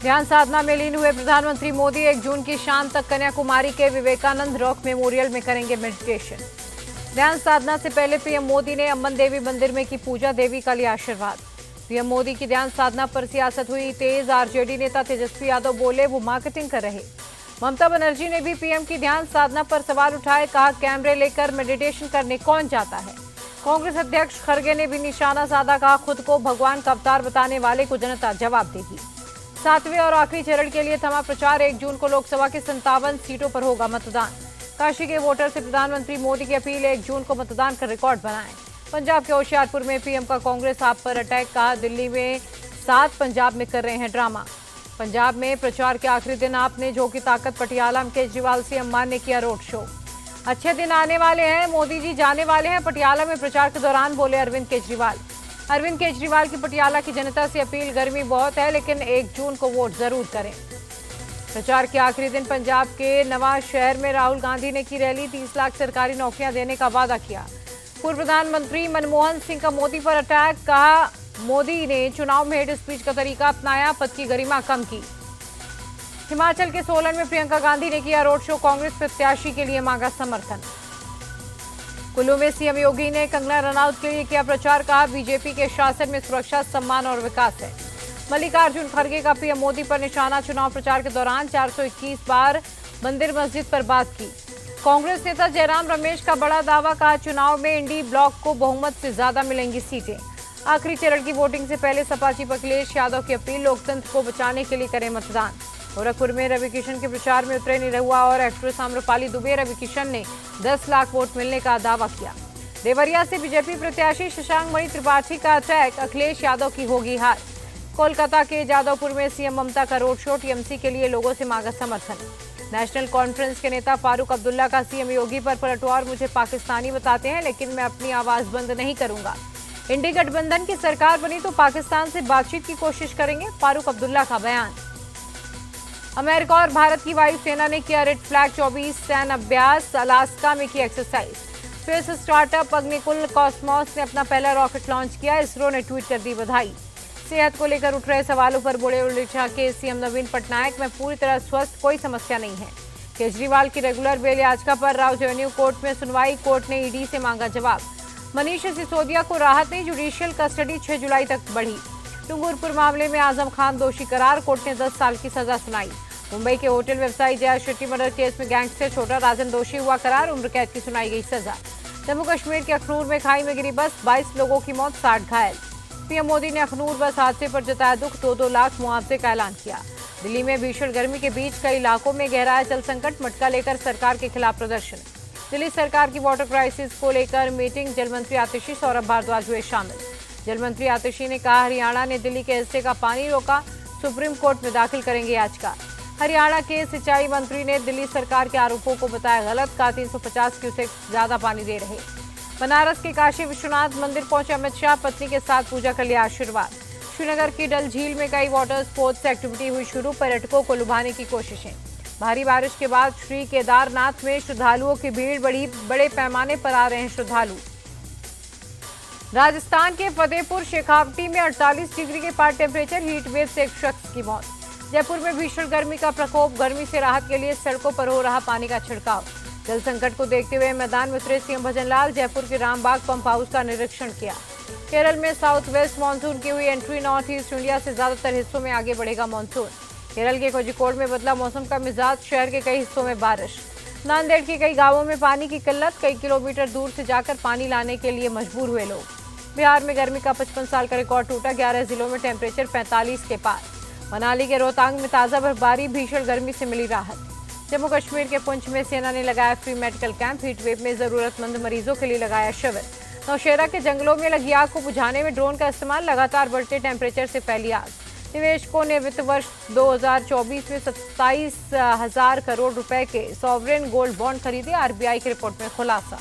ध्यान साधना में लीन हुए प्रधानमंत्री मोदी 1 जून की शाम तक कन्याकुमारी के विवेकानंद रॉक मेमोरियल में करेंगे मेडिटेशन। ध्यान साधना से पहले पीएम मोदी ने अम्बन देवी मंदिर में की पूजा, देवी का लिया आशीर्वाद। पीएम मोदी की ध्यान साधना पर सियासत हुई तेज। आरजेडी नेता तेजस्वी यादव बोले वो मार्केटिंग कर रहे। ममता बनर्जी ने भी पीएम की ध्यान साधना पर सवाल उठाए, कहा कैमरे लेकर मेडिटेशन करने कौन जाता है। कांग्रेस अध्यक्ष खड़गे ने भी निशाना साधा, कहा खुद को भगवान का अवतार बताने वाले को जनता जवाब देगी। 7वें और आखिरी चरण के लिए थमा प्रचार। 1 जून को लोकसभा की 57 सीटों पर होगा मतदान। काशी के वोटर से प्रधानमंत्री मोदी की अपील, 1 जून को मतदान कर रिकॉर्ड बनाएं। पंजाब के होशियारपुर में पीएम का कांग्रेस आप पर अटैक, कहा दिल्ली में 7 पंजाब में कर रहे हैं ड्रामा। पंजाब में प्रचार के आखिरी दिन आपने झोंकी ताकत, पटियाला में केजरीवाल से अम्मान ने किया रोड शो। अच्छे दिन आने वाले हैं, मोदी जी जाने वाले हैं, पटियाला में प्रचार के दौरान बोले अरविंद केजरीवाल। अरविंद केजरीवाल की पटियाला की जनता से अपील, गर्मी बहुत है लेकिन 1 जून को वोट जरूर करें। प्रचार के आखिरी दिन पंजाब के नवा शहर में राहुल गांधी ने की रैली, 30 लाख सरकारी नौकरियां देने का वादा किया। पूर्व प्रधानमंत्री मनमोहन सिंह का मोदी पर अटैक, कहा मोदी ने चुनाव में हेड स्पीच का तरीका अपनाया, पद की गरिमा कम की। हिमाचल के सोलन में प्रियंका गांधी ने किया रोड शो, कांग्रेस प्रत्याशी के लिए मांगा समर्थन। कुल्लू में सीएम योगी ने कंगना रनौत के लिए किया प्रचार, कहा बीजेपी के शासन में सुरक्षा, सम्मान और विकास है। मल्लिकार्जुन खड़गे का पीएम मोदी पर निशाना, चुनाव प्रचार के दौरान 421 बार मंदिर मस्जिद पर बात की। कांग्रेस नेता जयराम रमेश का बड़ा दावा, कहा चुनाव में इंडी ब्लॉक को बहुमत से ज्यादा मिलेंगी सीटें। आखिरी चरण की वोटिंग से पहले सपा चीफ अखिलेश यादव की अपील, लोकतंत्र को बचाने के लिए करें मतदान। गोरखपुर में रवि किशन के प्रचार में उतरे निरहुआ और एक्ट्रेस आम्रपाली दुबे। रवि किशन ने 10 लाख वोट मिलने का दावा किया। देवरिया से बीजेपी प्रत्याशी शशांक मणि त्रिपाठी का अटैक, अखिलेश यादव की होगी हार। कोलकाता के जादवपुर में सीएम ममता का रोड शो, टीएमसी के लिए लोगों से मांगा समर्थन। नेशनल कॉन्फ्रेंस के नेता फारूक अब्दुल्ला का सीएम योगी पर पलटवार, मुझे पाकिस्तानी बताते हैं लेकिन मैं अपनी आवाज बंद नहीं करूंगा। इंडी गठबंधन की सरकार बनी तो पाकिस्तान से बातचीत की कोशिश करेंगे, फारूक अब्दुल्ला का बयान। अमेरिका और भारत की वायुसेना ने किया रेड फ्लैग 24 सैन्य अभ्यास, अलास्का में की exercise. Space startup Agnikul Cosmos ने अपना पहला रॉकेट लॉन्च किया, इसरो ने ट्वीट कर दी बधाई। सेहत को लेकर उठ रहे सवालों पर बोले उड़ीसा के सीएम नवीन पटनायक, मैं पूरी तरह स्वस्थ, कोई समस्या नहीं है। केजरीवाल की रेगुलर बेल याचिका पर राव रेवेन्यू कोर्ट में सुनवाई, कोर्ट ने ईडी से मांगा जवाब। मनीष सिसोदिया को राहत नहीं, जुडिशियल कस्टडी 6 जुलाई तक बढ़ी। डूंगरपुर मामले में आजम खान दोषी करार, कोर्ट ने 10 साल की सजा सुनाई। मुंबई के होटल व्यवसायी जय शेट्टी मर्डर केस में गैंगस्टर छोटा राजन दोषी हुआ करार, उम्र कैद की सुनाई गई सजा। जम्मू कश्मीर के अखनूर में खाई में गिरी बस, 22 लोगों की मौत, 60 घायल। पीएम मोदी ने अखनूर बस हादसे पर जताया दुख, 2-2 लाख मुआवजे का ऐलान किया। दिल्ली में भीषण गर्मी के बीच कई इलाकों में गहराया जल संकट, मटका लेकर सरकार के खिलाफ प्रदर्शन। दिल्ली सरकार की वाटर क्राइसिस को लेकर मीटिंग, जल मंत्री आतिशी, सौरभ भारद्वाज हुए शामिल। जल मंत्री आतिशी ने कहा हरियाणा ने दिल्ली के हिस्से का पानी रोका, सुप्रीम कोर्ट में दाखिल करेंगे याचिका। हरियाणा के सिंचाई मंत्री ने दिल्ली सरकार के आरोपों को बताया गलत, कहा 350 क्यूसेक ज्यादा पानी दे रहे। बनारस के काशी विश्वनाथ मंदिर पहुंचे अमित शाह, पत्नी के साथ पूजा कर लिया आशीर्वाद। श्रीनगर की डल झील में कई वाटर स्पोर्ट्स एक्टिविटी हुई शुरू, पर्यटकों को लुभाने की कोशिशें। भारी बारिश के बाद श्री केदारनाथ में श्रद्धालुओं की भीड़ बढ़ी, बड़े पैमाने पर आ रहे हैं श्रद्धालु। राजस्थान के फतेहपुर शेखावटी में 48 डिग्री के पार टेम्परेचर, हीट वेव से एक शख्स की मौत। जयपुर में भीषण गर्मी का प्रकोप, गर्मी से राहत के लिए सड़कों पर हो रहा पानी का छिड़काव। जल संकट को देखते हुए मैदान में उतरे सीएम भजनलाल, जयपुर के रामबाग पंप हाउस का निरीक्षण किया। केरल में साउथ वेस्ट मानसून की हुई एंट्री, नॉर्थ ईस्ट इंडिया से ज्यादातर हिस्सों में आगे बढ़ेगा मानसून। केरल के कोझिकोड में बदला मौसम का मिजाज, शहर के कई हिस्सों में बारिश। नांदेड़ के कई गांवों में पानी की किल्लत, कई किलोमीटर दूर से जाकर पानी लाने के लिए मजबूर हुए लोग। बिहार में गर्मी का 55 साल का रिकॉर्ड टूटा, 11 जिलों में टेम्परेचर 45 के पार। मनाली के रोहतांग में ताजा बर्फबारी, भीषण गर्मी से मिली राहत। जम्मू कश्मीर के पुंछ में सेना ने लगाया फ्री मेडिकल कैंप, हीटवेव में जरूरतमंद मरीजों के लिए लगाया शिविर। नौशेरा के जंगलों में लगी आग को बुझाने में ड्रोन का इस्तेमाल, लगातार बढ़ते टेम्परेचर से फैली आग। निवेशकों ने वित्त वर्ष 2024 में 27,000 करोड़ रुपए के सॉवरेन गोल्ड बॉन्ड खरीदे, आरबीआई की रिपोर्ट में खुलासा।